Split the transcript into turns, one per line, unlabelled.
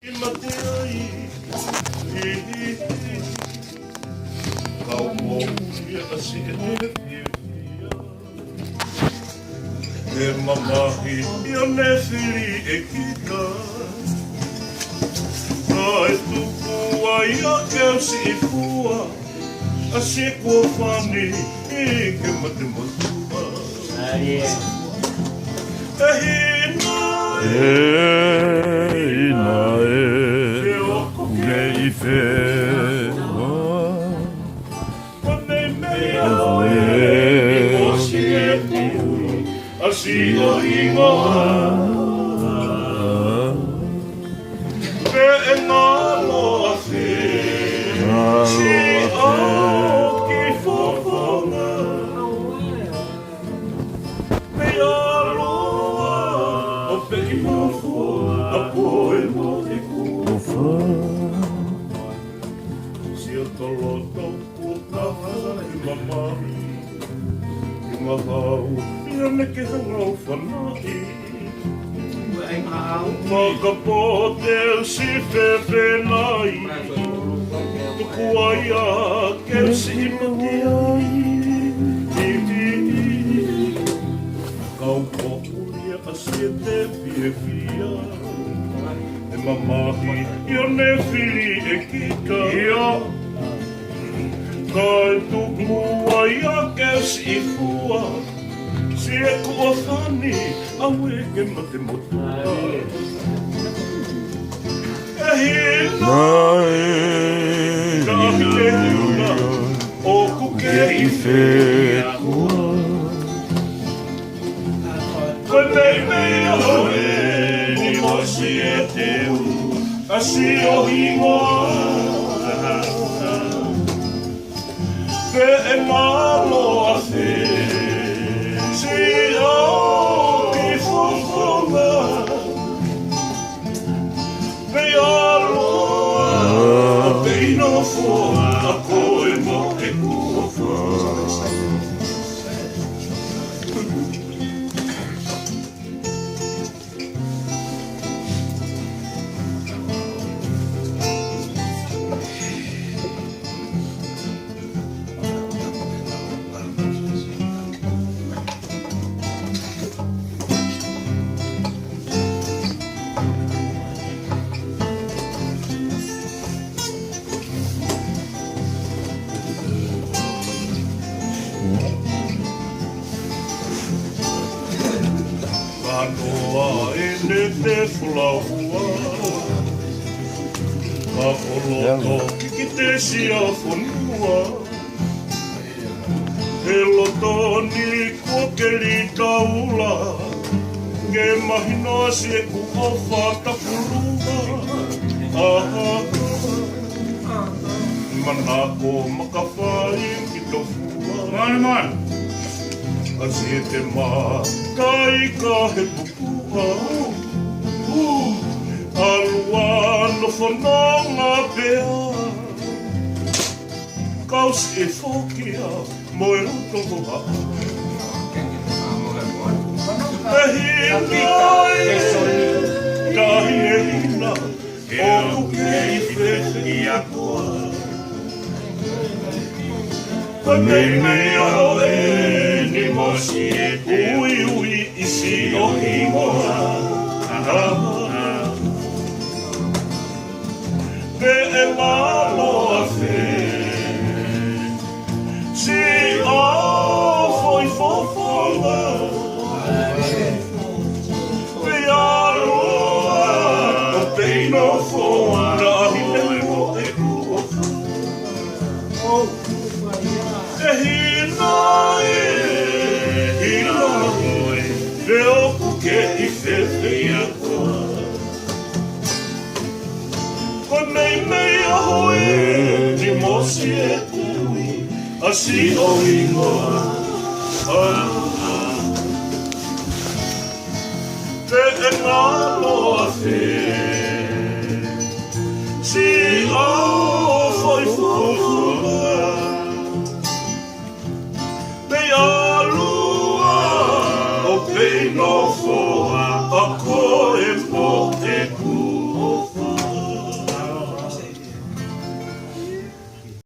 E mamahi i o ne whiri e kita Ka e tuku ai a keu si i fua A se kua whani i ke mate matua E hina Te oko ke i whewa Pane mea e o si e tui Asi o ingoa Pe e ngalo a te Si o ki whawhanga Pe aloa O pe ki mawhua A poe mo te kua Si o toloto o kaha i mamahi I mahau Ia me ke hangau whanai Makapote si whewhenai Tuku ai a keu si mati ai Kau pohuria a se te whiewhia E mamahi i o ne whiri e kika Kai tuku ai a keu si fua Si e kua whani, au e ke mate motua E hina Ka ke hina O kuke i whekua Koe mei mea hoe Ni mo si e te u A si o hingoa Pe e malo a te Si o ki whawhanga Pe aloa Pe ino whoa A koe mo e kua wha Anoa e ne te whulahua Ka poloto ki te sia whanua He loto ni kua ke li kaula Ke mahina si e ku o whatapurua Manako makawhai ki tofua A si te mā kai ka he pupua Alua no whanonga pea Kau si e whokia mo e roto hoa E hina Ka hine hina O kuke i whehi a koa Ka mei mei ao Ni mo si e te ui i si o hingoa Pe e malo a whe Si o foi whawhanga Pe aloa O pe ino whoa Rahi me mo e kua E hina Te oku ke i whewhia koa Koe mei mei a hoe Ni mo si e tui A si o ingoa Te e ngalo